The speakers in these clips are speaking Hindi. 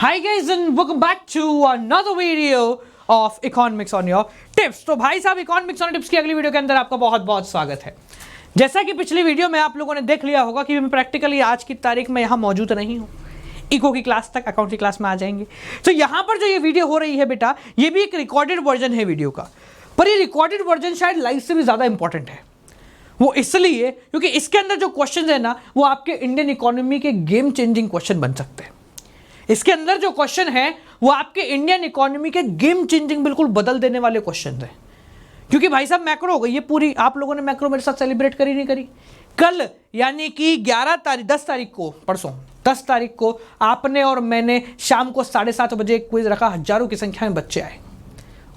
Hi guys and welcome back to another video of Economics on your tips। तो भाई साहब Economics on टिप्स की अगली वीडियो के अंदर आपका बहुत बहुत स्वागत है। जैसा कि पिछली वीडियो में आप लोगों ने देख लिया होगा कि मैं प्रैक्टिकली आज की तारीख में यहाँ मौजूद नहीं हूँ, इको की क्लास तक अकाउंट की क्लास में आ जाएंगे। तो यहाँ पर जो ये वीडियो हो रही है बेटा, ये भी एक रिकॉर्डेड वर्जन है वीडियो का, पर ये रिकॉर्डेड वर्जन शायद लाइव से भी ज़्यादा इंपॉर्टेंट है। वो इसलिए क्योंकि इसके अंदर जो क्वेश्चन है ना, वो आपके इंडियन इकोनॉमी के गेम चेंजिंग क्वेश्चन बन सकते हैं। इसके अंदर जो क्वेश्चन है वो आपके इंडियन इकोनॉमी के गेम चेंजिंग, बिल्कुल बदल देने वाले क्वेश्चन हैं। क्योंकि भाई साहब मैक्रो हो गई ये पूरी, आप लोगों ने मैक्रो मेरे साथ सेलिब्रेट करी नहीं करी? कल यानी कि 10 तारीख को, परसों 10 तारीख को आपने और मैंने शाम को 7:30 बजे एक क्विज रखा। हजारों की संख्या में बच्चे आए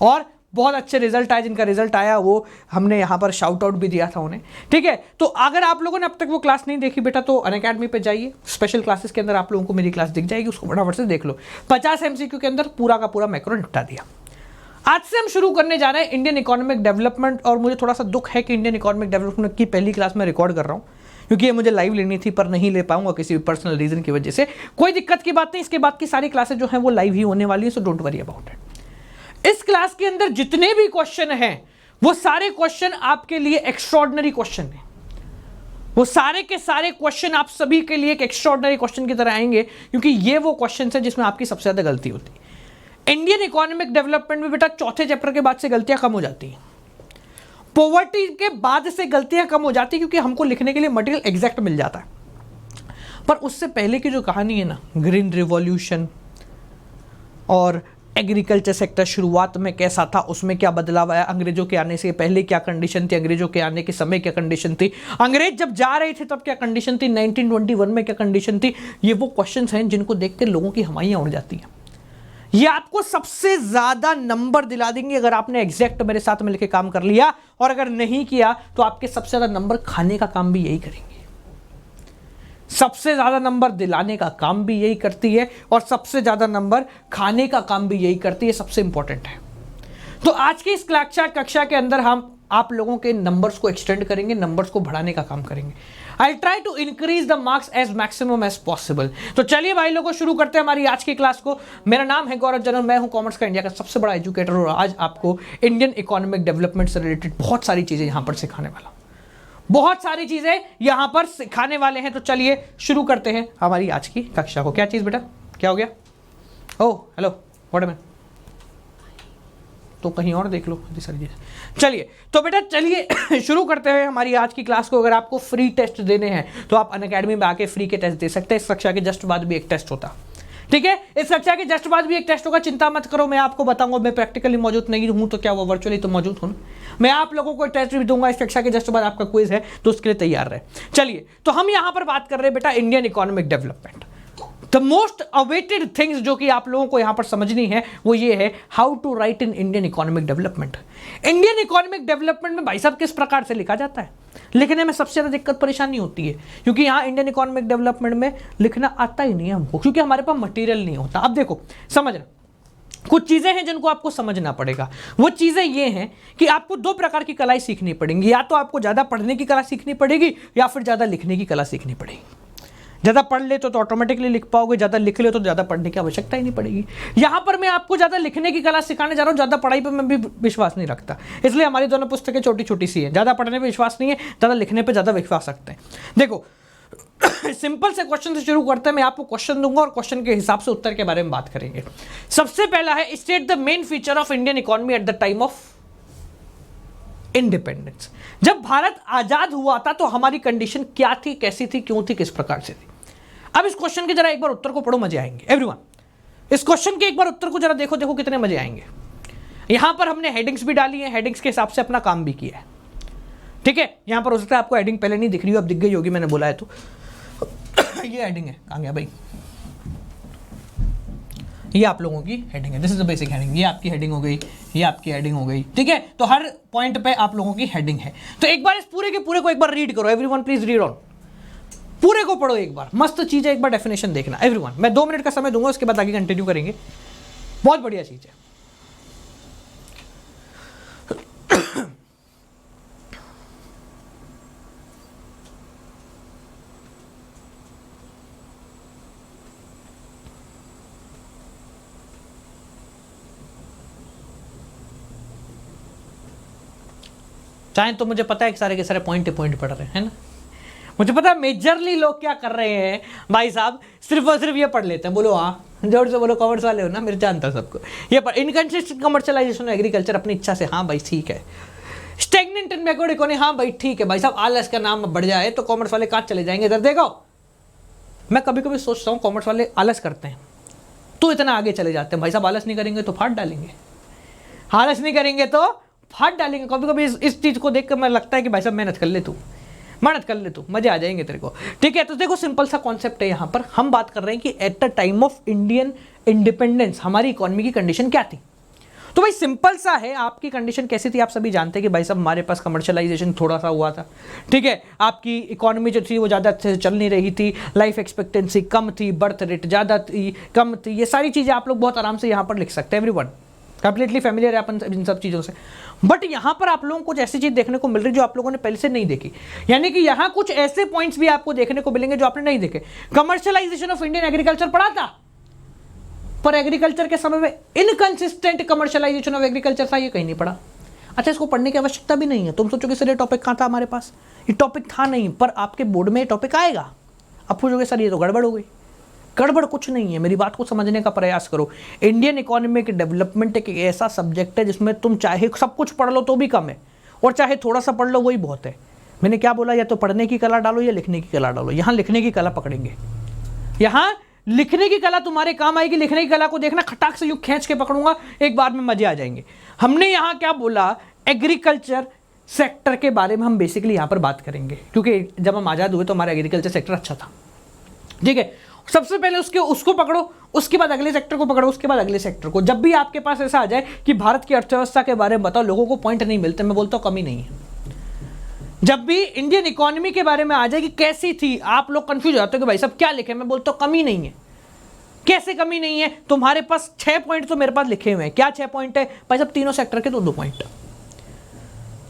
और बहुत अच्छे रिजल्ट आए। जिनका रिजल्ट आया वो हमने यहाँ पर शाउट आउट भी दिया था उन्हें, ठीक है। तो अगर आप लोगों ने अब तक वो क्लास नहीं देखी बेटा, तो अनअकैडमी पे जाइए, स्पेशल क्लासेस के अंदर आप लोगों को मेरी क्लास दिख जाएगी, उसको फटाफट से देख लो। 50 MCQ के अंदर पूरा का पूरा मैक्रो निपटा दिया। आज से हम शुरू करने जा रहे हैं इंडियन इकोनॉमिक डेवलपमेंट। और मुझे थोड़ा सा दुख है कि इंडियन इकोनॉमिक डेवलपमेंट की पहली क्लास में रिकॉर्ड कर रहा हूँ, क्योंकि ये मुझे लाइव लेनी थी पर नहीं ले पाऊंगा किसी पर्सनल रीजन की वजह से। कोई दिक्कत की बात नहीं, इसके बाद की सारी क्लासेस जो हैं वो लाइव ही होने वाली है, so don't worry about it. इस क्लास के अंदर जितने भी क्वेश्चन हैं वो सारे क्वेश्चन आपके लिए एक्स्ट्राऑर्डिनरी क्वेश्चन हैं। वो सारे के सारे क्वेश्चन आप सभी के लिए एक एक्स्ट्राऑर्डिनरी क्वेश्चन की तरह आएंगे, क्योंकि ये वो क्वेश्चन है जिसमें आपकी सबसे ज्यादा गलती होती है। इंडियन इकोनॉमिक डेवलपमेंट में बेटा चौथे चैप्टर के बाद से गलतियां कम हो जाती हैं। पॉवर्टी के बाद से गलतियां कम हो जाती है, क्योंकि हमको लिखने के लिए मटेरियल एग्जैक्ट मिल जाता है। पर उससे पहले की जो कहानी है ना, ग्रीन रिवॉल्यूशन और एग्रीकल्चर सेक्टर शुरुआत में कैसा था, उसमें क्या बदलाव आया, अंग्रेजों के आने से पहले क्या कंडीशन थी, अंग्रेजों के आने के समय क्या कंडीशन थी, अंग्रेज जब जा रहे थे तब क्या कंडीशन थी, 1921 में क्या कंडीशन थी। ये वो क्वेश्चंस हैं जिनको देख के लोगों की हमाइयां उड़ जाती हैं। ये आपको सबसे ज्यादा नंबर दिला देंगे अगर आपने एग्जैक्ट मेरे साथ मिलकर काम कर लिया, और अगर नहीं किया तो आपके सबसे ज्यादा नंबर खाने का काम भी यही करेंगे। सबसे ज्यादा नंबर दिलाने का काम भी यही करती है और सबसे ज्यादा नंबर खाने का काम भी यही करती है। सबसे इंपॉर्टेंट है। तो आज की इस कक्षा के अंदर हम आप लोगों के नंबर्स को एक्सटेंड करेंगे, नंबर्स को बढ़ाने का काम करेंगे। I try to increase the marks as maximum as possible. तो चलिए भाई लोगों, शुरू करते हैं हमारी आज की क्लास को। मेरा नाम है गौरव जनरल, मैं हूं कॉमर्स का इंडिया का सबसे बड़ा एजुकेटर, और आज आपको इंडियन इकोनॉमिक डेवलपमेंट से रिलेटेड बहुत सारी चीजें यहां पर सिखाने वाला हूं। बहुत सारी चीजें यहां पर सिखाने वाले हैं। तो चलिए शुरू करते हैं हमारी आज की कक्षा को। क्या चीज बेटा, क्या हो गया? ओह हेलो, व्हाट एम, तो कहीं और देख लो सारी चीजें। चलिए तो बेटा चलिए शुरू करते हैं हमारी आज की क्लास को। अगर आपको फ्री टेस्ट देने हैं तो आप अनअकैडमी में आके फ्री के टेस्ट दे सकते हैं। इस कक्षा के जस्ट बाद भी एक टेस्ट होता, ठीक है। इस कक्षा के जस्ट बाद भी एक टेस्ट होगा, चिंता मत करो, मैं आपको बताऊंगा। मैं प्रैक्टिकली मौजूद नहीं हूं तो क्या वो वर्चुअली तो मौजूद हूं। मैं आप लोगों को टेस्ट भी दूंगा। इस कक्षा के जस्ट बाद आपका क्विज है, तो उसके लिए तैयार रहे। चलिए तो हम यहां पर बात कर रहे हैं बेटा Indian economic development. The most awaited things जो कि आप लोगों को यहां पर समझनी है वो ये है, how to write in Indian economic development. Indian economic development में भाई साहब किस प्रकार से लिखा जाता है, लिखने में सबसे ज्यादा दिक्कत परेशानी होती है, क्योंकि यहां इंडियन इकोनॉमिक डेवलपमेंट में लिखना आता ही नहीं है हमको, क्योंकि हमारे पास मटेरियल नहीं होता। अब देखो समझना, कुछ चीजें हैं जिनको आपको समझना पड़ेगा। वो चीजें ये हैं कि आपको दो प्रकार की कलाएं सीखनी पड़ेंगी। या तो आपको ज्यादा पढ़ने की कला सीखनी पड़ेगी, या फिर ज्यादा लिखने की कला सीखनी पड़ेगी। ज्यादा पढ़ ले तो ऑटोमेटिकली लिख पाओगे, ज्यादा लिख ले तो ज्यादा पढ़ने की आवश्यकता ही नहीं पड़ेगी। यहां पर मैं आपको ज्यादा लिखने की कला सिखाने जा रहा हूं, ज्यादा पढ़ाई पर मैं भी विश्वास नहीं रखता, इसलिए हमारी दोनों पुस्तकें छोटी छोटी सी हैं। ज्यादा पढ़ने पर विश्वास नहीं है, ज्यादा लिखने पर ज्यादा विश्वास रखते हैं। देखो सिंपल से क्वेश्चन से शुरू करते हैं। मैं आपको क्वेश्चन दूंगा और क्वेश्चन के हिसाब से उत्तर के बारे में बात करेंगे। सबसे पहला है, state the main feature of Indian economy at the time of independence. जब भारत आजाद हुआ था तो हमारी कंडीशन क्या थी, कैसी थी, क्यों थी, किस प्रकार से थी। अब इस क्वेश्चन के जरा एक बार उत्तर को पढ़ो, मजे आएंगे एवरीवन। इस क्वेश्चन के एक बार उत्तर को जरा देखो, देखो कितने मजे आएंगे। यहां पर हमने हेडिंग्स भी डाली है, हेडिंग्स के हिसाब से अपना काम भी किया है, ठीक है। यहां पर हो सकता है आपको हेडिंग पहले नहीं दिख रही हो, अब दिख गई होगी, मैंने बोला है तो। ये हेडिंग है, कहां गया भाई, ये आप लोगों की हेडिंग है। This is the basic heading. ये आपकी हेडिंग हो गई, ये आपकी हेडिंग हो गई, ठीक है। तो हर पॉइंट पे आप लोगों की हेडिंग है। तो एक बार इस पूरे के पूरे को एक बार रीड करो एवरीवन, प्लीज रीड ऑन। पूरे को पढ़ो एक बार, मस्त चीज है, एक बार डेफिनेशन देखना एवरीवन। मैं 2 मिनट का समय दूंगा, उसके बाद आगे कंटिन्यू करेंगे। बहुत बढ़िया चीज है। चाहे तो मुझे पता है कि सारे के सारे पॉइंट पढ़ रहे हैं ना, मुझे पता है मेजरली लोग क्या कर रहे हैं भाई साहब, सिर्फ और सिर्फ ये पढ़ लेते हैं। बोलो हाँ, जोर से बोलो, कॉमर्स वाले हो ना, मेरे जानता सबको ये पर इनकंसिस्टेंट कमर्शियलाइजेशन एग्रीकल्चर अपनी इच्छा से, हाँ भाई ठीक है। स्टेगनेंट एंड बैकवर्ड इकोनॉमी, हाँ भाई ठीक है भाई साहब, आलस का नाम बढ़ जाए तो कॉमर्स वाले कहाँ चले जाएंगे। इधर देखो, मैं कभी कभी सोचता हूँ कॉमर्स वाले आलस करते हैं तो इतना आगे चले जाते हैं। भाई साहब आलस नहीं करेंगे तो फाड़ डालेंगे, आलस नहीं करेंगे तो फाड़ डालेंगे। कभी कभी इस चीज़ को देख कर मैं लगता है कि भाई साहब मेहनत कर ले तू, मेहनत कर ले तू, मजे आ जाएंगे तेरे को। ठीक है, तो देखो सिंपल सा कॉन्सेप्ट है। यहाँ पर हम बात कर रहे हैं कि at the time of Indian independence हमारी इकोनॉमी की कंडीशन क्या थी। तो भाई सिंपल सा है, आपकी कंडीशन कैसी थी आप सभी जानते हैं कि भाई साहब हमारे पास कमर्शियलाइजेशन थोड़ा सा हुआ था। ठीक है, आपकी इकोनॉमी जो थी वो ज़्यादा अच्छे से चल नहीं रही थी, लाइफ एक्सपेक्टेंसी कम थी, बर्थ रेट ज़्यादा थी, कम थी। ये सारी चीज़ें आप लोग बहुत आराम से यहाँ पर लिख सकते हैं, एवरीवन कंप्लीटली फैमिलियर है अपन इन सब चीज़ों से। बट यहाँ पर आप लोगों को कुछ ऐसी चीज़ देखने को मिल रही जो आप लोगों ने पहले से नहीं देखी, यानी कि यहाँ कुछ ऐसे पॉइंट्स भी आपको देखने को मिलेंगे जो आपने नहीं देखे। कमर्शियलाइजेशन ऑफ इंडियन एग्रीकल्चर पढ़ा था, पर एग्रीकल्चर के समय में इनकंसिस्टेंट कमर्शियलाइजेशन ऑफ एग्रीकल्चर था, ये कहीं नहीं पढ़ा। अच्छा, इसको पढ़ने की आवश्यकता भी नहीं है। तुम सोचोगे सर ये टॉपिक कहाँ था हमारे पास, ये टॉपिक था नहीं, पर आपके बोर्ड में ये टॉपिक आएगा। अब पूछोगे सर ये तो गड़बड़ हो गई। गड़बड़ कुछ नहीं है, मेरी बात को समझने का प्रयास करो। इंडियन इकोनॉमी के डेवलपमेंट एक ऐसा सब्जेक्ट है जिसमें तुम चाहे सब कुछ पढ़ लो तो भी कम है, और चाहे थोड़ा सा पढ़ लो वही बहुत है। मैंने क्या बोला, या तो पढ़ने की कला डालो या लिखने की कला डालो। यहाँ लिखने की कला पकड़ेंगे, यहाँ लिखने की कला तुम्हारे काम आएगी। लिखने की कला को देखना, खटाक से यूं खींच के पकड़ूंगा, एक बार में मजे आ जाएंगे। हमने यहाँ क्या बोला, एग्रीकल्चर सेक्टर के बारे में हम बेसिकली यहाँ पर बात करेंगे, क्योंकि जब हम आज़ाद हुए तो हमारा एग्रीकल्चर सेक्टर अच्छा था। ठीक है, सबसे पहले उसको पकड़ो, उसके बाद अगले सेक्टर को पकड़ो, उसके बाद अगले सेक्टर को। जब भी आपके पास ऐसा आ जाए कि भारत की अर्थव्यवस्था के बारे में बताओ, लोगों को पॉइंट नहीं मिलते, मैं बोलता हूँ कमी नहीं है। जब भी इंडियन इकोनॉमी के बारे में आ जाए कि कैसी थी, आप लोग कंफ्यूज हो जाते हो कि भाई साहब क्या लिखे, मैं बोलता हूँ कमी नहीं है। कैसे कमी नहीं है, तुम्हारे पास 6 पॉइंट तो मेरे पास लिखे हुए हैं। क्या 6 पॉइंट है भाई साहब, तीनों सेक्टर के 2-2 पॉइंट,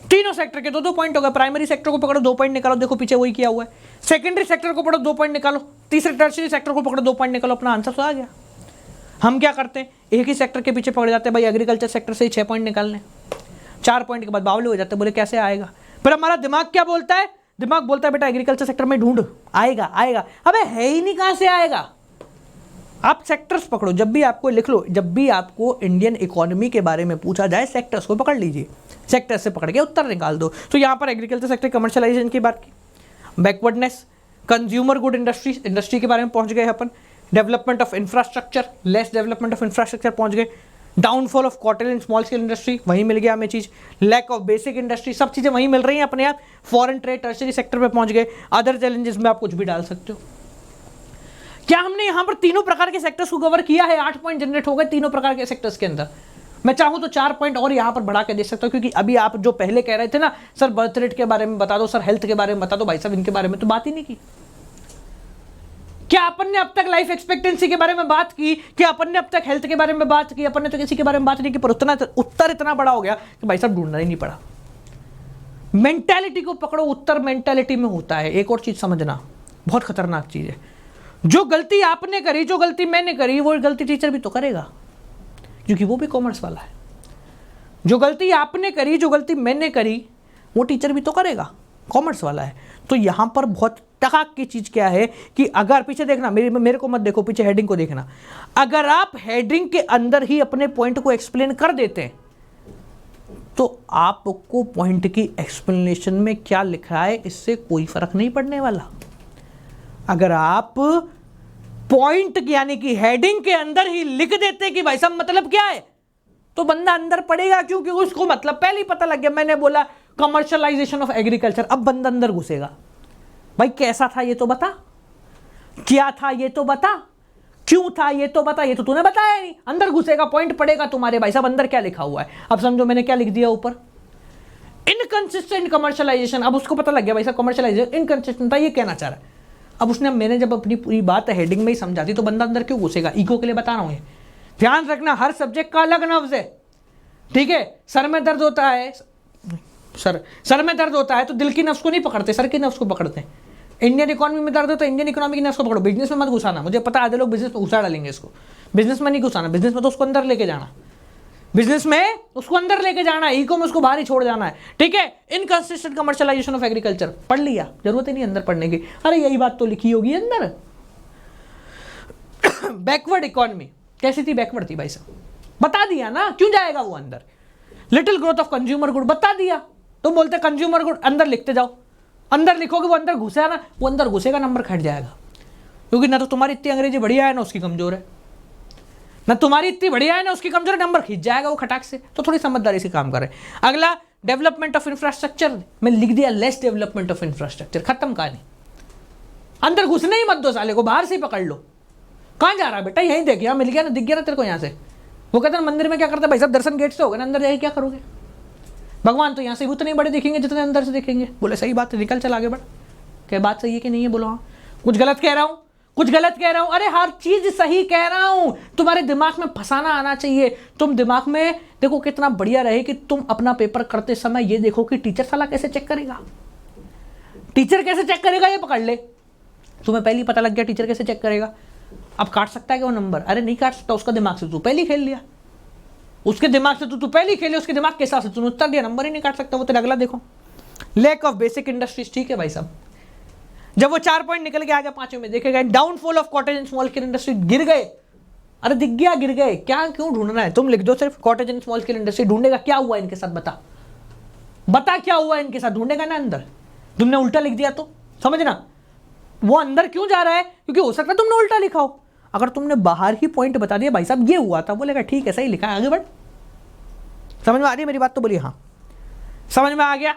तीनों सेक्टर के 2-2 पॉइंट हो गए। प्राइमरी सेक्टर को पकड़ो 2 पॉइंट निकालो, देखो पीछे वही किया हुआ है। सेकेंडरी सेक्टर को पढ़ो 2 पॉइंट निकालो, तीसरे टर्शियरी सेक्टर को पकड़ो 2 पॉइंट निकालो, अपना आंसर तो आ गया। हम क्या करते हैं, एक ही सेक्टर के पीछे पकड़ जाते हैं, भाई एग्रीकल्चर सेक्टर से ही 6 पॉइंट निकालने, 4 पॉइंट के बाद बावले हो जाते हैं, बोले कैसे आएगा। फिर हमारा दिमाग क्या बोलता है, दिमाग बोलता है बेटा एग्रीकल्चर सेक्टर में ढूंढ, आएगा आएगा। अबे है ही नहीं, कहां से आएगा। आप सेक्टर्स पकड़ो, जब भी आपको लिख लो, जब भी आपको इंडियन इकोनॉमी के बारे में पूछा जाए सेक्टर्स को पकड़ लीजिए, सेक्टर से पकड़ के उत्तर निकाल दो। तो यहाँ पर एग्रीकल्चर सेक्टर कमर्शियलाइजेशन की बात की, बैकवर्डनेस, कंज्यूमर गुड इंडस्ट्री के बारे में पहुंच गए अपन, development of infrastructure, less development of infrastructure पहुंच गए, downfall of cotton and small scale industry वहीं मिल गया हमें चीज़, लैक ऑफ बेसिक इंडस्ट्री, सब चीज़ें वहीं मिल रही हैं अपने आप। फॉरेन ट्रेड टर्शरी सेक्टर पे पहुंच गए, अदर चैलेंजेस में आप कुछ भी डाल सकते हो। क्या हमने यहाँ पर तीनों प्रकार के सेक्टर्स को कवर किया है? 8 पॉइंट जनरेट हो गए तीनों प्रकार के सेक्टर्स के अंदर। मैं चाहूँ तो 4 पॉइंट और यहाँ पर बढ़ा के दे सकता हूँ, क्योंकि अभी आप जो पहले कह रहे थे ना सर बर्थ रेट के बारे में बता दो, सर हेल्थ के बारे में बता दो, भाई साहब इनके बारे में तो बात ही नहीं की। क्या अपन ने अब तक लाइफ एक्सपेक्टेंसी के बारे में बात की? क्या अपन ने अब तक हेल्थ के बारे में बात की? अपन ने तो किसी के बारे में बात नहीं की, पर उत्तर इतना बड़ा हो गया कि भाई साहब ढूंढना ही नहीं पड़ा। मेंटालिटी को पकड़ो, उत्तर मेंटालिटी में होता है। एक और चीज समझना, बहुत खतरनाक चीज है, जो गलती आपने करी, जो गलती मैंने करी, वो गलती टीचर भी तो करेगा, क्योंकि वो भी कॉमर्स वाला है। जो गलती आपने करी, जो गलती मैंने करी, वो टीचर भी तो करेगा, कॉमर्स वाला है। तो यहां पर बहुत टकाक की चीज क्या है कि अगर पीछे देखना, मेरे को मत देखो, पीछे हेडिंग को देखना। अगर आप हेडिंग के अंदर ही अपने पॉइंट को एक्सप्लेन कर देते हैं तो आपको पॉइंट की एक्सप्लेनेशन में क्या लिखा है इससे कोई फर्क नहीं पड़ने वाला। अगर आप पॉइंट यानी कि हेडिंग के अंदर ही लिख देते कि भाई साहब मतलब क्या है, तो बंदा अंदर पड़ेगा, क्योंकि उसको मतलब पहले ही पता लग गया। मैंने बोला कमर्शियलाइजेशन ऑफ एग्रीकल्चर, अब बंदा अंदर घुसेगा, भाई कैसा था ये तो बता, क्या था ये तो बता, क्यों था ये तो बता, ये तो तूने बताया नहीं। अंदर घुसेगा, पॉइंट पड़ेगा तुम्हारे, भाई साहब अंदर क्या लिखा हुआ है। अब समझो मैंने क्या लिख दिया ऊपर, इनकंसिस्टेंट कमर्शियलाइजेशन। अब उसको पता लग गया भाई साहब कमर्शियलाइजेशन इनकंसिस्टेंट था, ये कहना चाह रहा है। अब उसने, मैंने जब अपनी पूरी बात हेडिंग में ही समझा दी तो बंदा अंदर क्यों घुसेगा, ईगो के लिए बता रहा हूं। ध्यान रखना, हर सब्जेक्ट का अलग नफ्ज है, ठीक है। सर में दर्द होता है, सर में दर्द होता है तो दिल की नफ्स को नहीं पकड़ते, सर की नफ्स को पकड़ते हैं। इंडियन इकोनॉमी में दर्द हो तो इंडियन इकोनॉमी की नफ्स को पकड़ो। बिजनेस में मत घुसाना, मुझे पता आधे लोग बिजनेस में घुसा डालेंगे इसको, बिजनेस में नहीं घुसाना, बिजनेस में तो उसको अंदर लेके जाना। बिजनेस में उसको अंदर लेके जाना है, इको में उसको बाहर ही छोड़ जाना है, ठीक है। इनकंसिस्टेंट कमर्शियलाइजेशन ऑफ एग्रीकल्चर पढ़ लिया, जरूरत ही नहीं अंदर पढ़ने की, अरे यही बात तो लिखी होगी अंदर। बैकवर्ड इकोनॉमी कैसी थी? बैकवर्ड थी भाई साहब, बता दिया ना, क्यों जाएगा वो अंदर। Little growth of consumer good बता दिया, तुम बोलते कंज्यूमर गुड अंदर लिखते जाओ, अंदर लिखोगे वो अंदर घुसेगा ना, वो अंदर घुसेगा नंबर खट जाएगा, क्योंकि ना तो तुम्हारी इतनी अंग्रेजी बढ़िया है ना उसकी कमजोर है, ना तुम्हारी इतनी बढ़िया है ना उसकी कमजोर है, नंबर खींच जाएगा वो खटाक से। तो थोड़ी समझदारी से काम करें। अगला डेवलपमेंट ऑफ इंफ्रास्ट्रक्चर में लिख दिया लेस डेवलपमेंट ऑफ इंफ्रास्ट्रक्चर, खत्म कहानी। अंदर घुसने ही मत दो साले को, बाहर से ही पकड़ लो। कहाँ जा रहा है बेटा? यहीं देख, यहाँ मिल गया ना, दिख गया ना तेरे को यहाँ से। वो कहते हैं मंदिर में क्या करते हैं भाई साहब, दर्शन गेट से होगा ना, अंदर जाके क्या करोगे? भगवान तो यहाँ से उतने बड़े दिखेंगे जितने अंदर से दिखेंगे। बोले सही बात है, निकल चल आगे बढ़। क्या बात सही है कि नहीं है? बोलो हाँ। कुछ गलत कह रहा हूँ? कुछ गलत कह रहा हूं? अरे हर चीज सही कह रहा हूं, तुम्हारे दिमाग में फंसाना आना चाहिए। तुम दिमाग में देखो कितना बढ़िया रहे कि तुम अपना पेपर करते समय ये देखो कि टीचर साला कैसे चेक करेगा, टीचर कैसे चेक करेगा ये पकड़ ले। तुम्हें पहले ही पता लग गया टीचर कैसे चेक करेगा। अब काट सकता है क्या वो नंबर? अरे नहीं काट सकता, उसका दिमाग से तू पहले ही खेल लिया, उसके दिमाग से तू पहले ही खेले, उसके दिमाग के हिसाब से तूने उत्तर दिया, नंबर ही नहीं काट सकता वो। तेरा अगला देखो, लैक ऑफ बेसिक इंडस्ट्रीज, ठीक है भाई साहब। जब वो 4 पॉइंट निकल के आ गया 5वें में, देखे गए downfall of cottage and small scale industry, गिर गए। अरे दिख गया गिर गए, क्या क्यों ढूंढना है? तुम लिख दो सिर्फ cottage and small scale industry, ढूंढेगा क्या हुआ इनके साथ, बता क्या हुआ इनके साथ, ढूंढेगा ना अंदर। तुमने उल्टा लिख दिया तो समझना वो अंदर क्यों जा रहा है, क्योंकि हो सकता है तुमने उल्टा लिखा हो। अगर तुमने बाहर ही पॉइंट बता दिया भाई साहब ये हुआ था, बोलेगा ठीक है सही लिखा है, आगे बढ़। समझ में आ रही है मेरी बात? तो बोलिए हाँ, समझ में आ गया।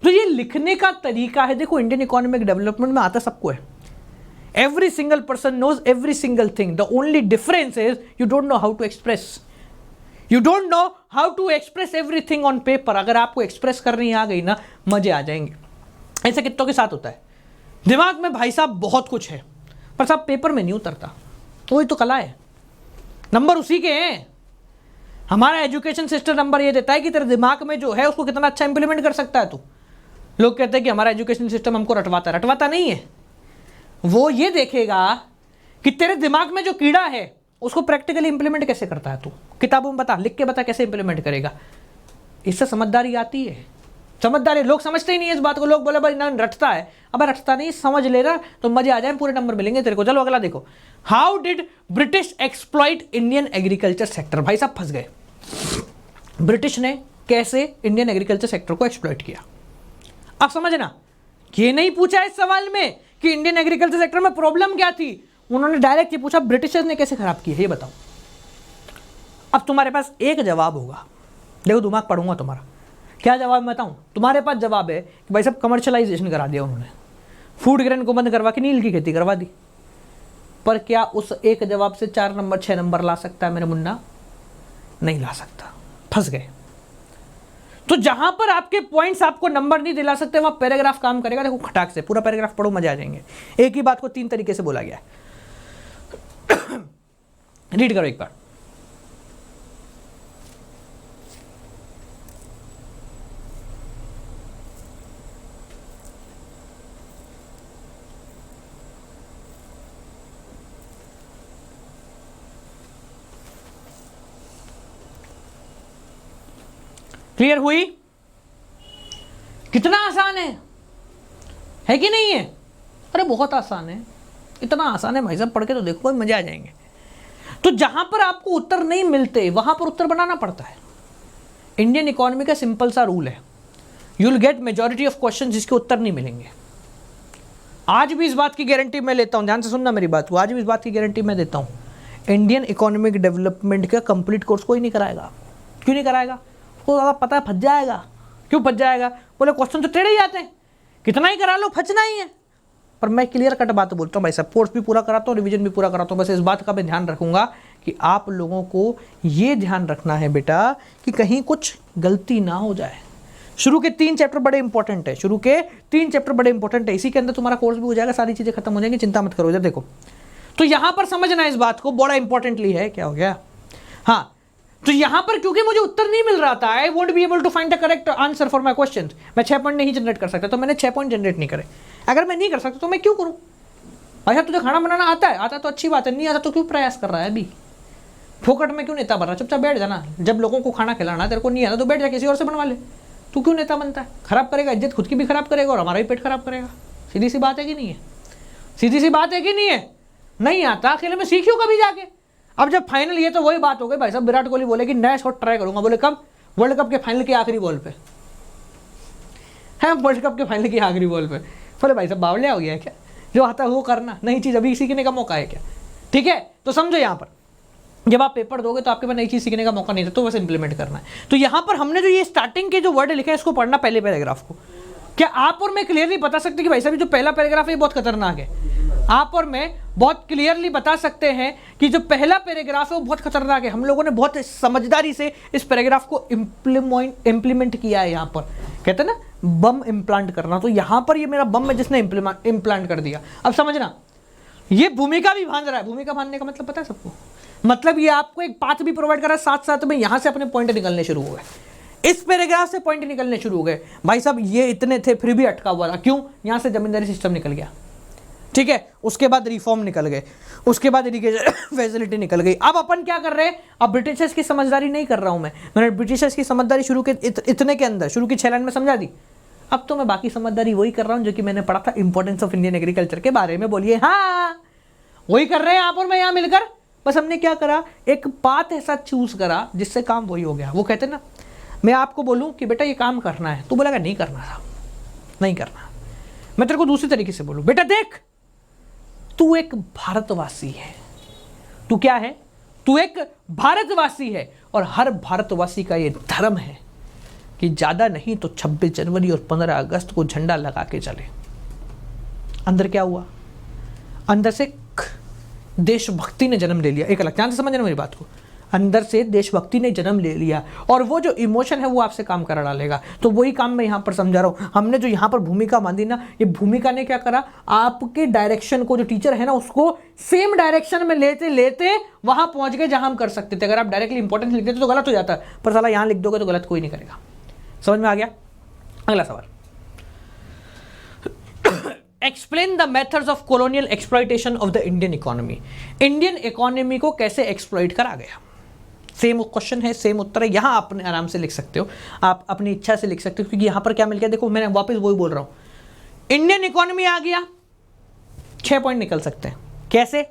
तो ये लिखने का तरीका है। देखो इंडियन इकोनॉमिक डेवलपमेंट में आता सबको है, every single person knows every single thing, the only difference is you don't know how to express, you don't know how to express everything on paper. अगर आपको एक्सप्रेस करनी आ गई ना, मजे आ जाएंगे। ऐसे कितनों के साथ होता है, दिमाग में भाई साहब बहुत कुछ है पर साहब पेपर में नहीं उतरता, वही तो कला है। नंबर उसी के हैं। हमारा एजुकेशन सिस्टम नंबर ये देता है कि तेरे दिमाग में जो है उसको कितना अच्छा इंप्लीमेंट कर सकता है तू। लोग कहते हैं कि हमारा एजुकेशन सिस्टम हमको रटवाता नहीं है, वो ये देखेगा कि तेरे दिमाग में जो कीड़ा है उसको प्रैक्टिकली इंप्लीमेंट कैसे करता है तू। किताबों में बता, लिख के बता कैसे इंप्लीमेंट करेगा। इससे समझदारी आती है। समझदारी लोग समझते ही नहीं है इस बात को। लोग बोले भाई ना रटता है, अब रटता नहीं, समझ लेना तो मजे आ जाए, पूरे नंबर मिलेंगे तेरे को। चलो अगला देखो, how did British exploit Indian agriculture sector. भाई साहब फंस गए, ब्रिटिश ने कैसे इंडियन एग्रीकल्चर सेक्टर को एक्सप्लॉइट किया। अब समझना, ये नहीं पूछा इस सवाल में कि इंडियन एग्रीकल्चर सेक्टर में प्रॉब्लम क्या थी, उन्होंने डायरेक्ट ये पूछा ब्रिटिशर्स ने कैसे खराब किया, ये बताओ। अब तुम्हारे पास एक जवाब होगा, देखो दिमाग पढ़ूंगा तुम्हारा, क्या जवाब मैं बताऊं। तुम्हारे पास जवाब है कि भाई साहब कमर्शियलाइजेशन करा दिया उन्होंने, फूड ग्रेन को बंद करवा के नील की खेती करवा दी। पर क्या उस एक जवाब से 4 नंबर 6 नंबर ला सकता है मेरे मुन्ना? नहीं ला सकता, फंस गए। तो जहां पर आपके पॉइंट्स आपको नंबर नहीं दिला सकते वहां पैराग्राफ काम करेगा। देखो खटाक से पूरा पैराग्राफ पढ़ो, मजा आ जाएंगे। एक ही बात को 3 तरीके से बोला गया है। रीड करो एक बार। क्लियर हुई? कितना आसान है कि नहीं है? अरे बहुत आसान है, इतना आसान है भाई साहब, पढ़ के तो देखो मजा आ जाएंगे। तो जहां पर आपको उत्तर नहीं मिलते वहां पर उत्तर बनाना पड़ता है। इंडियन इकोनॉमी का सिंपल सा रूल है, you will get majority of question जिसके उत्तर नहीं मिलेंगे। आज भी इस बात की गारंटी मैं लेता हूं, ध्यान से सुनना मेरी बात को, आज भी इस बात की गारंटी मैं देता हूं। इंडियन इकोनॉमिक डेवलपमेंट का कंप्लीट कोर्स कोई नहीं कराएगा। क्यों नहीं कराएगा? उसको ज़्यादा पता है फंस जाएगा। क्यों फंस जाएगा? बोले क्वेश्चन तो टेढ़े ही आते हैं, कितना ही करा लो फंसना ही है। पर मैं क्लियर कट बात बोलता हूँ भाई साहब, कोर्स भी पूरा कराता हूँ, रिवीजन भी पूरा कराता हूँ। बस इस बात का मैं ध्यान रखूंगा कि आप लोगों को ये ध्यान रखना है बेटा कि कहीं कुछ गलती ना हो जाए। शुरू के 3 चैप्टर बड़े इंपॉर्टेंट है, शुरू के 3 चैप्टर बड़े इंपॉर्टेंट है। इसी के अंदर तुम्हारा कोर्स भी हो जाएगा, सारी चीज़ें खत्म हो जाएंगी, चिंता मत करो। इधर देखो, तो यहाँ पर समझना इस बात को, बड़ा इंपॉर्टेंटली है। क्या हो गया? हाँ, तो यहां पर क्योंकि मुझे उत्तर नहीं मिल रहा था, I won't be able to find the correct answer for my question, मैं 6 पॉइंट नहीं जनरेट कर सकता, तो मैंने 6 पॉइंट जनरेट नहीं करे। अगर मैं नहीं कर सकता तो मैं क्यों करूं? अच्छा तुझे खाना बनाना आता है? आता तो अच्छी बात है, नहीं आता तो क्यों प्रयास कर रहा है अभी? फोकट में क्यों नेता बन रहा? चुपचाप बैठ जाना। जब लोगों को खाना खिलाना तेरे को नहीं आता तो बैठ जा, किसी और से बनवा ले। तू क्यों नेता बनता है? खराब करेगा, इज्जत खुद की भी खराब करेगा और हमारा भी पेट खराब करेगा। सीधी सी बात है कि नहीं है? सीधी सी बात है कि नहीं है? नहीं आता अकेले में, सीखियो कभी जाके। अब जब फाइनल, ये तो वही बात हो गई भाई साहब, विराट कोहली बोले कि नया शॉट ट्राई करूंगा। बोले कब? वर्ल्ड कप के फाइनल के आखिरी बॉल पे है, वर्ल्ड कप के फाइनल की आखिरी बॉल पे। बोले भाई साहब बावलिया हो गया है क्या? जो आता है वो करना, नई चीज अभी सीखने का मौका है क्या? ठीक है, तो समझो यहाँ पर जब आप पेपर दोगे तो आपके पास नई चीज सीखने का मौका नहीं था, तो बस इंप्लीमेंट करना है। तो यहाँ पर हमने जो ये स्टार्टिंग के जो वर्ड लिखे हैं इसको पढ़ना, पहले पैराग्राफ को। क्या आप और मैं क्लियरली बता सकते कि भाई साहब जो पहला पैराग्राफ है ये बहुत खतरनाक है? आप और मैं बहुत क्लियरली बता सकते हैं कि जो पहला पैराग्राफ है वो बहुत खतरनाक है। हम लोगों ने बहुत समझदारी से इस पैराग्राफ को इम्प्लीमेंट किया है। यहाँ पर कहते हैं ना बम इम्प्लांट करना, तो यहाँ पर ये मेरा बम है जिसने इम्प्लांट कर दिया। अब समझना, ये भूमिका भी बांध रहा है। भूमिका बांधने का मतलब पता है सबको? मतलब ये आपको एक पाथ भी प्रोवाइड कर रहा है, साथ साथ में यहाँ से अपने पॉइंट निकलने शुरू हो गए। इस पैराग्राफ से पॉइंट निकलने शुरू हो गए। भाई साहब ये इतने थे फिर भी अटका हुआ था, क्यों? यहाँ से जमींदारी सिस्टम निकल गया, ठीक है, उसके बाद रिफॉर्म निकल गए, उसके बाद इरिगेशन फैसिलिटी निकल गई। अब अपन क्या कर रहे हैं? अब ब्रिटिशर्स की समझदारी नहीं कर रहा हूं मैंने ब्रिटिशर्स की समझदारी शुरू के इतने के अंदर शुरू की 6 लाइन में समझा दी। अब तो मैं बाकी समझदारी वही कर रहा हूं जो कि मैंने पढ़ा था इंपॉर्टेंस ऑफ इंडियन एग्रीकल्चर के बारे में। बोलिए हाँ, वही कर रहे हैं आप और मैं यहाँ मिलकर। बस हमने क्या करा, एक पाथ ऐसा चूज करा जिससे काम वही हो गया। वो कहते ना, मैं आपको बोलूं कि बेटा ये काम करना है, तो बोलेगा नहीं करना था, नहीं करना। मैं तेरे को दूसरी तरीके से बोलूं, बेटा देख तू एक भारतवासी है। तू क्या है? तू एक भारतवासी है और हर भारतवासी का ये धर्म है कि ज्यादा नहीं तो 26 जनवरी और 15 अगस्त को झंडा लगा के चले। अंदर क्या हुआ? अंदर से देशभक्ति ने जन्म ले लिया। एक अलग ध्यान से समझना मेरी बात को, अंदर से देशभक्ति ने जन्म ले लिया और वो जो इमोशन है वो आपसे काम करा डालेगा। तो वही काम मैं यहाँ पर समझा रहा हूँ। हमने जो यहाँ पर भूमिका बांधी ना, ये भूमिका ने क्या करा, आपके डायरेक्शन को, जो टीचर है ना उसको सेम डायरेक्शन में लेते लेते वहां पहुंच गए जहां हम कर सकते थे। अगर आप डायरेक्टली इंपॉर्टेंस लिख देते तो गलत हो जाता, पर साला यहाँ लिख दोगे तो गलत कोई नहीं करेगा। समझ में आ गया? अगला सवाल, explain the methods of colonial exploitation of the Indian economy. Indian economy को कैसे एक्सप्लॉइट करा गया? सेम क्वेश्चन है, सेम उत्तर है। यहाँ आप आराम से लिख सकते हो, आप अपनी इच्छा से लिख सकते हो, क्योंकि यहाँ पर क्या मिल गया देखो, मैंने वापस वही बोल रहा हूँ। इंडियन इकोनॉमी आ गया, 6 पॉइंट निकल सकते हैं। कैसे?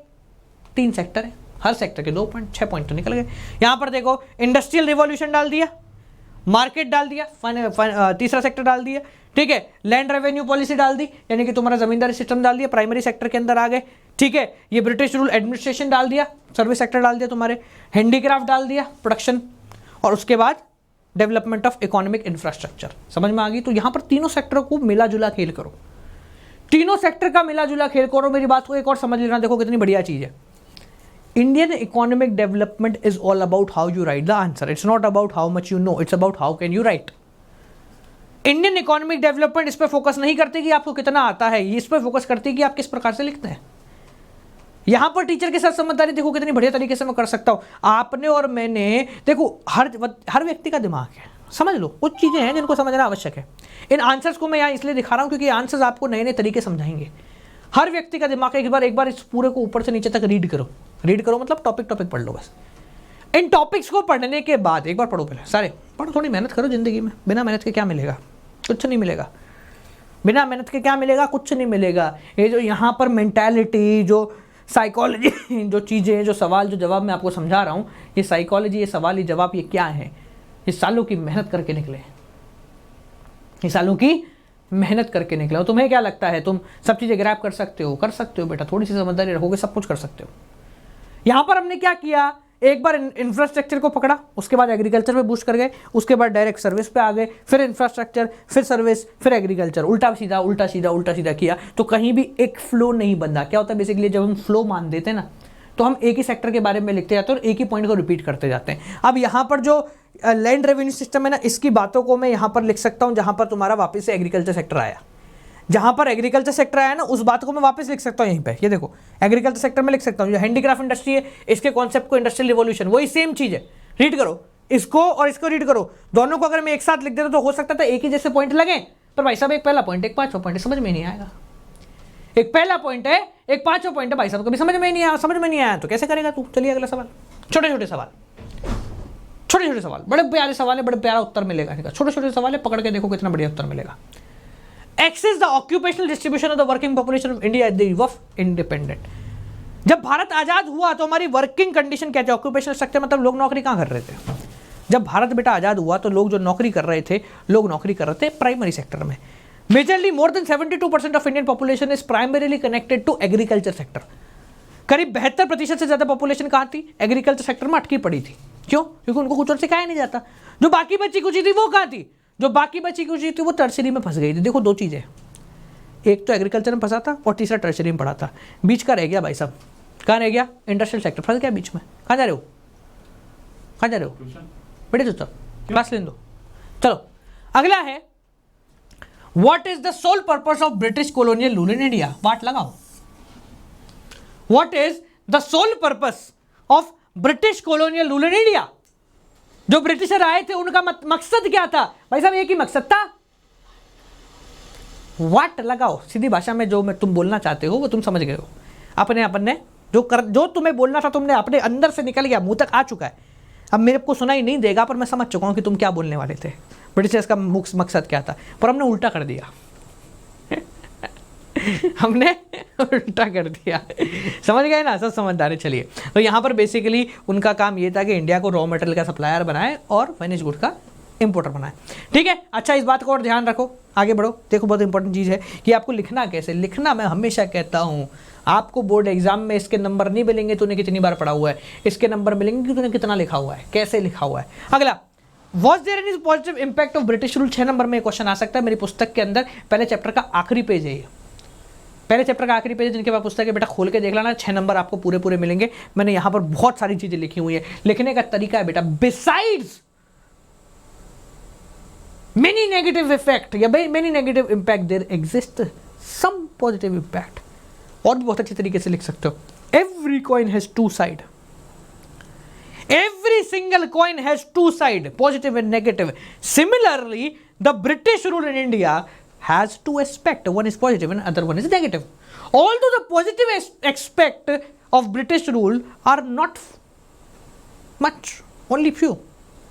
3 सेक्टर है, हर सेक्टर के 2 पॉइंट, 6 पॉइंट तो निकल गए। यहाँ पर देखो, इंडस्ट्रियल रिवॉल्यूशन डाल दिया, मार्केट डाल दिया, तीसरा सेक्टर डाल दिया, ठीक है, लैंड रेवेन्यू पॉलिसी डाल दी, यानी कि तुम्हारा जमींदारी सिस्टम डाल दिया, प्राइमरी सेक्टर के अंदर आ गए, ठीक है, ये ब्रिटिश रूल एडमिनिस्ट्रेशन डाल दिया, सर्विस सेक्टर डाल दिया तुम्हारे, हैंडीक्राफ्ट डाल दिया, प्रोडक्शन, और उसके बाद डेवलपमेंट ऑफ इकोनॉमिक इंफ्रास्ट्रक्चर। समझ में आ गई? तो यहाँ पर तीनों सेक्टर को मिला जुला खेल करो, तीनों सेक्टर का मिला जुला खेल करो। मेरी बात को एक और समझ लेना, देखो कितनी बढ़िया चीज है। Indian economic development is all about how you write the answer. It's not about how much you know. It's about how can you write. Indian economic development इस पर फोकस नहीं करती कि आपको कितना आता है, ये इस पर फोकस करती है कि आप किस प्रकार से लिखते हैं। यहां पर टीचर के साथ समझदारी देखो कितनी बढ़िया तरीके से मैं कर सकता हूं। आपने और मैंने देखो, हर व्यक्ति का दिमाग है, समझ लो, कुछ चीजें हैं जिनको समझना आवश्यक है। इन आंसर्स को मैं यहाँ इसलिए दिखा रहा हूं क्योंकि आंसर्स आपको नए नए तरीके समझाएंगे। हर व्यक्ति का दिमाग, एक बार इस पूरे को ऊपर से नीचे तक रीड करो, मतलब टॉपिक पढ़ लो बस। इन टॉपिक्स को पढ़ने के बाद एक बार पढ़ो, पहले सारे पढ़ो, थोड़ी मेहनत करो जिंदगी में। बिना मेहनत के क्या मिलेगा? कुछ नहीं मिलेगा। बिना मेहनत के क्या मिलेगा? कुछ नहीं मिलेगा। ये जो यहाँ पर मेंटालिटी, जो साइकोलॉजी, जो चीज़ें, जो सवाल, जो जवाब मैं आपको समझा रहा हूँ, ये साइकोलॉजी, ये सवाल, ये जवाब, ये क्या है? ये सालों की मेहनत करके निकले, ये सालों की मेहनत करके निकले हो। तुम्हें क्या लगता है तुम सब चीज़ें ग्रैब कर सकते हो? कर सकते हो बेटा, थोड़ी सी समझदारी रखोगे सब कुछ कर सकते हो। यहाँ पर हमने क्या किया, एक बार इंफ्रास्ट्रक्चर को पकड़ा, उसके बाद एग्रीकल्चर पे बूस्ट कर गए, उसके बाद डायरेक्ट सर्विस पे आ गए, फिर इंफ्रास्ट्रक्चर, फिर सर्विस, फिर एग्रीकल्चर, उल्टा सीधा उल्टा सीधा उल्टा सीधा किया, तो कहीं भी एक फ्लो नहीं बंधा। क्या होता है बेसिकली, जब हम फ्लो मान देते हैं ना, तो हम एक ही सेक्टर के बारे में लिखते जाते हैं और एक ही पॉइंट को रिपीट करते जाते हैं। अब यहाँ पर जो लैंड रेवेन्यू सिस्टम है ना, इसकी बातों को मैं यहाँ पर लिख सकता हूँ, जहाँ पर तुम्हारा वापस से एग्रीकल्चर सेक्टर आया, जहां पर एग्रीकल्चर सेक्टर आया ना, उस बात को मैं वापस लिख सकता हूं यहीं पे। ये देखो, एग्रीकल्चर सेक्टर में लिख सकता हूं, जो हैंडीक्राफ्ट इंडस्ट्री है, इसके कॉन्सेप्ट को इंडस्ट्रियल रिवॉल्यूशन, वही सेम चीज है। रीड करो इसको और इसको, रीड करो दोनों को। अगर मैं एक साथ लिख देता तो हो सकता था एक ही जैसे पॉइंट लगे, पर भाई साहब एक पहला पॉइंट, एक पांचवा पॉइंट, समझ में नहीं आएगा। एक पहला पॉइंट है, एक पांचवा पॉइंट है, भाई साहब कभी समझ में नहीं आया, तो कैसे करेगा तू? चलिए अगला सवाल। छोटे छोटे सवाल, छोटे छोटे सवाल, बड़े प्यारे सवाल है, बड़े प्यारा उत्तर मिलेगा। छोटे छोटे सवाल है, पकड़ के देखो कितना बढ़िया उत्तर मिलेगा। X is the occupational distribution of the working population of India at the eve of independent। जब भारत आजाद हुआ तो हमारी वर्किंग कंडीशन क्या थी? ऑक्यूपेशनल स्ट्रक्चर मतलब लोग नौकरी कहाँ कर रहे थे? जब भारत बेटा आजाद हुआ तो लोग जो नौकरी कर रहे थे, लोग नौकरी कर रहे थे प्राइमरी सेक्टर में। Majorly more than 72% of Indian population is primarily connected to agriculture sector. करीब 72% से ज्यादा पॉपुलेशन कहाँ थी? एग्रीकल्चर सेक्टर में अटकी पड़ी थी। क्यों? क्योंकि उनको कुछ और सिखाया नहीं जाता। जो बाकी बची कुछ थी वो कहाँ थी? जो बाकी बची कुछ थी वो टर्शरी में फंस गई थी। देखो दो चीजें, एक तो एग्रीकल्चर में फंसा था और तीसरा टर्शरी में पढ़ा था। बीच का रह गया भाई साहब, कहाँ रह गया? इंडस्ट्रियल सेक्टर फंस गया बीच में। कहाँ जा रहे हो? कहाँ जा रहे हो? बेटे तो क्लास लेने दो। चलो अगला है, what is the sole purpose of British colonial rule in India? वाट लगाओ। What is the sole purpose of British colonial rule in India? जो ब्रिटिशर आए थे उनका मकसद क्या था? भाई साहब एक ही मकसद था, वाट लगाओ। सीधी भाषा में जो मैं तुम बोलना चाहते हो वो तुम समझ गए हो। अपने जो तुम्हें बोलना था तुमने अपने अंदर से निकल गया, मुंह तक आ चुका है। अब मेरे को सुनाई नहीं देगा पर मैं समझ चुका हूं कि तुम क्या बोलने वाले थे, ब्रिटिशर्स का मकसद क्या था, पर हमने उल्टा कर दिया। हमने उल्टा कर दिया, समझ गए ना? सब समझदारी। चलिए, तो यहाँ पर बेसिकली उनका काम ये था कि इंडिया को रॉ मटेरियल का सप्लायर बनाए और फिनिश गुड का इंपोर्टर बनाए। ठीक है, अच्छा इस बात को और ध्यान रखो, आगे बढ़ो। देखो बहुत इंपॉर्टेंट चीज़ है कि आपको लिखना कैसे। लिखना मैं हमेशा कहता हूँ, आपको बोर्ड एग्जाम में इसके नंबर नहीं मिलेंगे तूने कितनी बार पढ़ा हुआ है, इसके नंबर मिलेंगे कि तूने कितना लिखा हुआ है, कैसे लिखा हुआ है। अगला, was there any positive impact of British rule? 6 number में क्वेश्चन आ सकता है मेरी पुस्तक के अंदर। पहले चैप्टर का आखिरी पेज है ये, पहले चैप्टर का आखिरी पेज। जिनके पास पुस्तक है बेटा खोल के देख लेना, 6 नंबर आपको पूरे पूरे मिलेंगे। मैंने यहाँ पर बहुत सारी चीजें लिखी हुई है। लिखने का तरीका है बेटा, बिसाइड्स मेनी नेगेटिव इफेक्ट या many negative impact there exist some positive impact. और भी बहुत अच्छे तरीके से लिख सकते हो। Every coin has 2 side, every single coin has 2 sides, positive and negative. Similarly, the British rule in India has 2 aspects. One is positive and other one is negative. Although the positive aspect of British rule are not much, only few.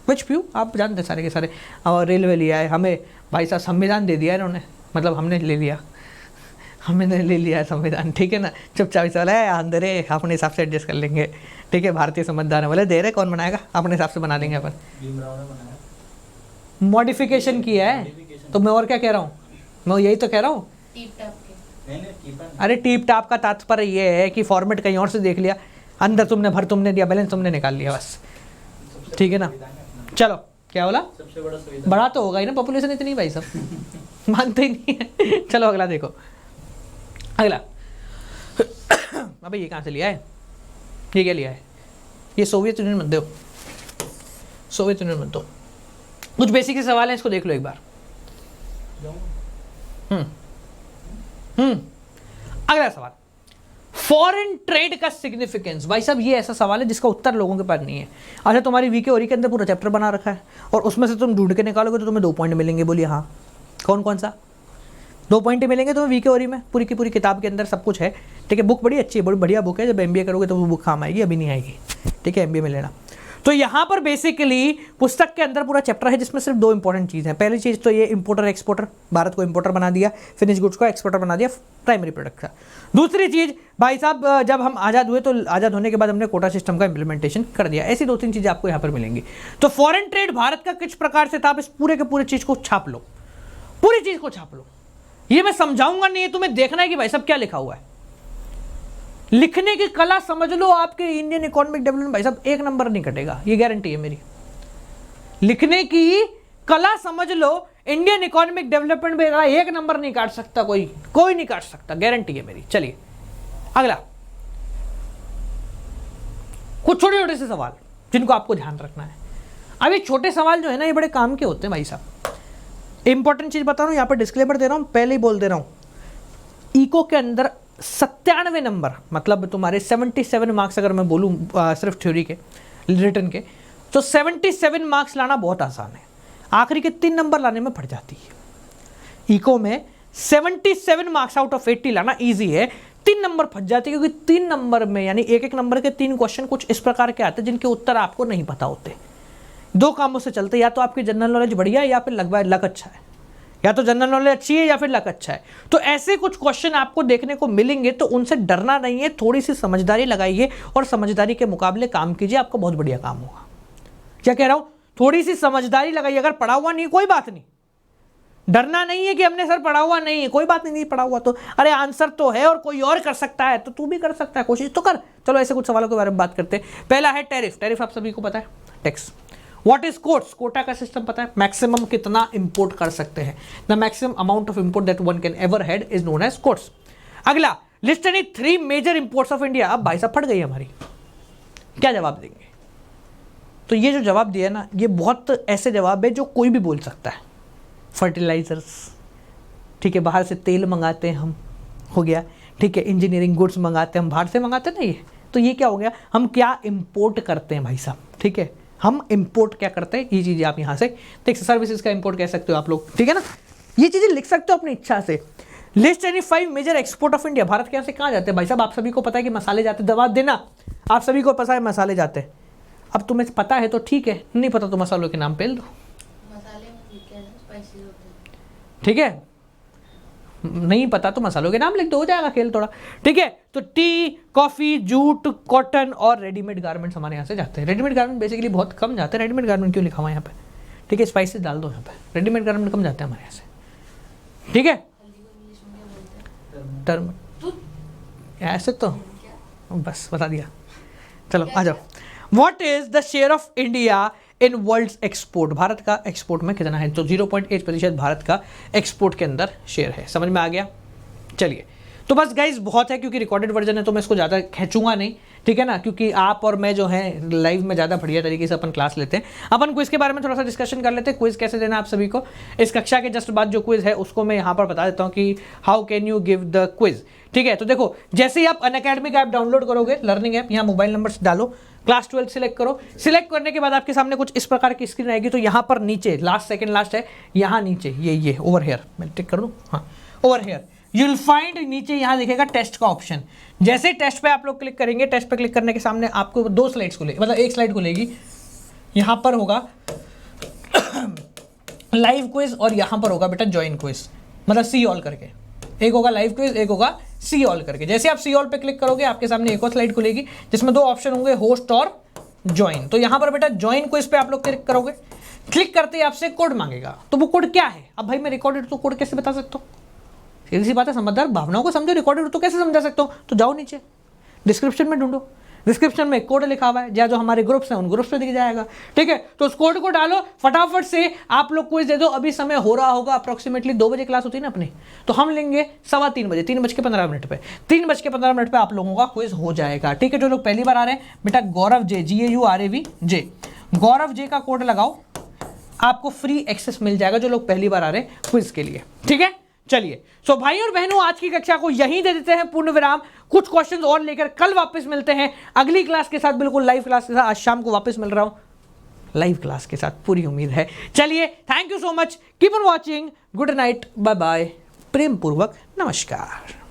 Which few? आप जानते हैं सारे के सारे। रेलवे लिया है, हमें भाई साहब संविधान दे दिया इन्होंने, मतलब हमने ले लिया, हमने ले लिया है संविधान। ठीक है ना, चुपचाप से वाला है अंदर है, अपने हिसाब से एडजस्ट कर लेंगे। ठीक है, भारतीय समझदार है, बोले दे रहे कौन बनाएगा, अपने हिसाब से बना लेंगे अपन। मॉडिफिकेशन किया है तो मैं और क्या कह रहा हूँ, मैं यही तो कह रहा हूँ। अरे टीप टाप का तात्पर्य ये है कि फॉर्मेट कहीं और से देख लिया, अंदर तुमने दिया, बैलेंस तुमने निकाल लिया बस। ठीक है ना, चलो क्या बोला? बड़ा तो होगा ही ना, पॉपुलेशन इतनी भाई सब मानते ही नहीं है। चलो अगला देखो, अगला। अबे ये कहाँ से लिया है? ये क्या लिया है? ये सोवियत यूनियन मत दो, सोवियत यूनियन मत दो। कुछ बेसिक से सवाल है, इसको देख लो एक बार। अगला सवाल, फॉरेन ट्रेड का सिग्निफिकेंस। भाई साहब ये ऐसा सवाल है जिसका उत्तर लोगों के पास नहीं है। अच्छा, तुम्हारी वीके ओरी के अंदर पूरा चैप्टर बना रखा है और उसमें से तुम ढूंढ के निकालोगे तो तुम्हें 2 पॉइंट मिलेंगे। बोलिए हाँ, कौन कौन सा? 2 पॉइंट मिलेंगे तुम्हें वीके ओरी में। पूरी की पूरी किताब के अंदर सब कुछ है। ठीक है, बुक बड़ी अच्छी है, बड़ी बढ़िया बुक है। जब एमबीए करोगे तो वो बुक काम आएगी, अभी नहीं आएगी। ठीक है, एमबीए में लेना। तो यहाँ पर बेसिकली पुस्तक के अंदर पूरा चैप्टर है जिसमें सिर्फ 2 इंपॉर्टेंट चीज़ हैं। पहली चीज़ तो ये इंपोर्टर एक्सपोर्टर, भारत को इंपोर्टर बना दिया, फिनिश गुड्स को एक्सपोर्टर बना दिया, प्राइमरी प्रोडक्ट का। दूसरी चीज़ भाई साहब, जब हम आज़ाद हुए तो आज़ाद होने के बाद हमने कोटा सिस्टम का इंप्लीमेंटेशन कर दिया। ऐसी 2-3 चीज़ें आपको यहाँ पर मिलेंगी। तो फॉरेन ट्रेड भारत का किस प्रकार से था, इस पूरे के पूरे चीज़ को छाप लो, पूरी चीज़ को छाप लो। ये मैं समझाऊंगा नहीं, तुम्हें देखना है कि भाई साहब क्या लिखा हुआ है। लिखने की कला समझ लो, आपके इंडियन इकोनॉमिक डेवलपमेंट भाई साहब 1 नंबर नहीं कटेगा, ये गारंटी है मेरी। लिखने की कला समझ लो, इंडियन इकोनॉमिक डेवलपमेंट में 1 नंबर नहीं काट सकता, कोई नहीं काट सकता, गारंटी है मेरी। चलिए अगला, कुछ छोटे छोटे से सवाल जिनको आपको ध्यान रखना है। अब ये छोटे सवाल जो है ना, ये बड़े काम के होते हैं भाई साहब। इंपॉर्टेंट चीज बता रहा हूं, यहाँ पर डिस्क्लेमर दे रहा हूं, पहले ही बोल दे रहा हूं। इको के अंदर 97 नंबर, मतलब तुम्हारे 77 मार्क्स अगर मैं बोलूँ सिर्फ थ्योरी के, रिटर्न के, तो 77 मार्क्स लाना बहुत आसान है, आखिरी के 3 नंबर लाने में पड़ जाती है। इको में 77 मार्क्स आउट ऑफ 80 लाना इजी है, 3 नंबर फंस जाते हैं, क्योंकि 3 नंबर में यानी एक एक नंबर के 3 क्वेश्चन कुछ इस प्रकार के आते हैं जिनके उत्तर आपको नहीं पता होते। 2 कामों से चलते, या तो आपकी जनरल नॉलेज बढ़िया है या फिर लक अच्छा है, या तो जनरल नॉलेज अच्छी है या फिर लक अच्छा है। तो ऐसे कुछ क्वेश्चन आपको देखने को मिलेंगे, तो उनसे डरना नहीं है, थोड़ी सी समझदारी लगाइए और समझदारी के मुकाबले काम कीजिए, आपको बहुत बढ़िया काम होगा। क्या कह रहा हूं, थोड़ी सी समझदारी लगाइए। अगर पढ़ा हुआ नहीं कोई बात नहीं, डरना नहीं है कि हमने सर पढ़ा हुआ नहीं है, कोई बात नहीं पढ़ा हुआ तो अरे आंसर तो है और कोई और कर सकता है तो तू भी कर सकता है, कोशिश तो कर। चलो ऐसे कुछ सवालों के बारे में बात करते हैं। पहला है टैरिफ। टैरिफ आप सभी को पता है, tax. What is quotes, quota का सिस्टम पता है, मैक्सिमम कितना इंपोर्ट कर सकते हैं, the maximum amount of import that one can ever had is known as quotas. अगला, list any 3 major imports of India. अब भाई साहब फट गई हमारी, क्या जवाब देंगे? तो ये जो जवाब दिया ना, ये बहुत ऐसे जवाब है जो कोई भी बोल सकता है। फर्टिलाइजर्स, ठीक है, बाहर से तेल मंगाते हैं हम, हो गया, ठीक है, इंजीनियरिंग गुड्स मंगाते हैं हम, बाहर से मंगाते हैं ना ये, तो ये क्या हो गया, हम क्या इंपोर्ट करते हैं भाई साहब, ठीक है, हम इंपोर्ट क्या करते हैं, ये चीज़ें आप यहाँ से देख, सर्विसेज का इंपोर्ट कह सकते हो आप लोग, ठीक है ना, ये चीज़ें लिख सकते हो अपनी इच्छा से। List any 5 major export of India. भारत के यहाँ से कहाँ जाते हैं भाई साहब? आप सभी को पता है कि मसाले जाते, दवा देना, आप सभी को पता है मसाले जाते हैं। अब तुम्हें पता है तो ठीक है, नहीं पता तो मसालों के नाम पेल दो, ठीक है, नहीं पता तो मसालों के नाम लिख दो, हो जाएगा खेल थोड़ा, ठीक है। तो टी, कॉफी, जूट, कॉटन और रेडीमेड गारमेंट्स हमारे यहाँ से जाते हैं। रेडीमेड गारमेंट बेसिकली बहुत कम जाते हैं, रेडीमेड गारमेंट क्यों लिखा हुआ है यहाँ पे, ठीक है, स्पाइसेस डाल दो यहाँ पे, रेडीमेड गारमेंट कम जाते हैं हमारे यहाँ से, ठीक है। टर्म ऐसे तो बस बता दिया, चलो आ जाओ। What is the share of India in world export. Bharat का एक्सपोर्ट में कितना है? तो 0.8% भारत का एक्सपोर्ट के अंदर शेयर है। समझ में आ गया? चलिए, तो बस गाइज बहुत है, क्योंकि रिकॉर्डेड वर्जन है तो मैं इसको ज़्यादा खींचूंगा नहीं, ठीक है ना, क्योंकि आप और मैं जो है लाइव में ज़्यादा बढ़िया तरीके से अपन क्लास लेते हैं। अपन क्विज के बारे में थोड़ा सा डिस्कशन कर लेते हैं। क्विज कैसे देना आप सभी को, इस कक्षा के जस्ट बाद जो क्विज है उसको मैं यहाँ पर बता देता हूँ कि how can you give the quiz, ठीक है। तो देखो, जैसे ही आप अनअकैडमी का ऐप डाउनलोड करोगे, लर्निंग ऐप, यहाँ मोबाइल नंबर डालो, क्लास 12 सिलेक्ट करो। सिलेक्ट करने के बाद आपके सामने कुछ इस प्रकार की स्क्रीन आएगी। तो यहाँ पर नीचे लास्ट, सेकंड लास्ट है, यहाँ नीचे ये ओवर हेयर, मैं टिक कर दूँ, हाँ over here, you will find नीचे यहाँ दिखेगा टेस्ट का ऑप्शन। जैसे टेस्ट पे आप लोग क्लिक करेंगे, टेस्ट पे क्लिक करने के सामने आपको 2 स्लाइड्स खुले, मतलब एक स्लाइड खुलेगी, यहाँ पर होगा लाइव क्विज और यहाँ पर होगा बेटा ज्वाइन क्विज, मतलब सी ऑल करके, एक होगा लाइव क्विज, एक होगा सी ऑल करके। जैसे आप सी ऑल पे क्लिक करोगे, आपके सामने एक और स्लाइड खुलेगी जिसमें 2 ऑप्शन होंगे, होस्ट और ज्वाइन। तो यहाँ पर बेटा ज्वाइन क्विज पे आप लोग क्लिक करोगे, क्लिक करते ही आपसे कोड मांगेगा। तो वो कोड क्या है? अब भाई मैं रिकॉर्डेड तो कोड कैसे बता सकता हूँ? सीधी सी बात है, समझदार भावनाओं को समझो, रिकॉर्डेड तो कैसे समझा सकता हूँ? तो जाओ नीचे डिस्क्रिप्शन में ढूंढो, डिस्क्रिप्शन में कोड लिखा हुआ है, या जो हमारे ग्रुप्स हैं उन ग्रुप्स पे दिख जाएगा, ठीक है। तो उस कोड को डालो, फटाफट से आप लोग क्विज दे दो। अभी समय हो रहा होगा अप्रोक्सीमेटली 2 बजे क्लास होती है ना अपनी, तो हम लेंगे 3:15 बजे, 3:15 पे, 3:15 पे आप लोगों का क्विज हो जाएगा, ठीक है। जो लोग पहली बार आ रहे हैं बेटा, गौरव जे, GAURAV, गौरव जे का कोड लगाओ, आपको फ्री एक्सेस मिल जाएगा, जो लोग पहली बार आ रहे हैं क्विज के लिए, ठीक है। चलिए, सो भाई और बहनों, आज की कक्षा को यहीं दे देते हैं पूर्ण विराम। कुछ क्वेश्चंस और लेकर कल वापस मिलते हैं अगली क्लास के साथ, बिल्कुल लाइव क्लास के साथ। आज शाम को वापस मिल रहा हूं लाइव क्लास के साथ, पूरी उम्मीद है। चलिए, thank you so much, keep on watching, good night, bye bye, प्रेम पूर्वक नमस्कार।